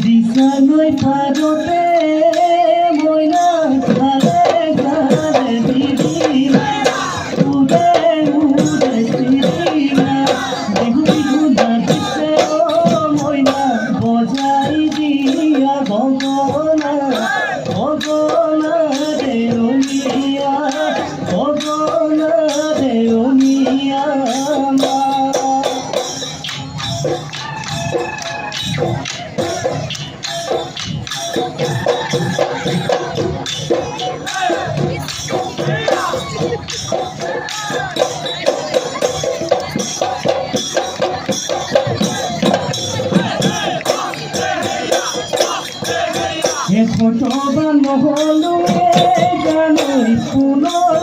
দিশা নয় ভারতে ময়না ঘরে ঘরে দিদিনা উড়ে উড়ে দিদিনা বিহু বিহু না দিছে ও ময়না বজাই দিয়া গগনা গগনা রে রমিয়া গগনা রে রমিয়া ফটো বা নহলো গান পুনৰ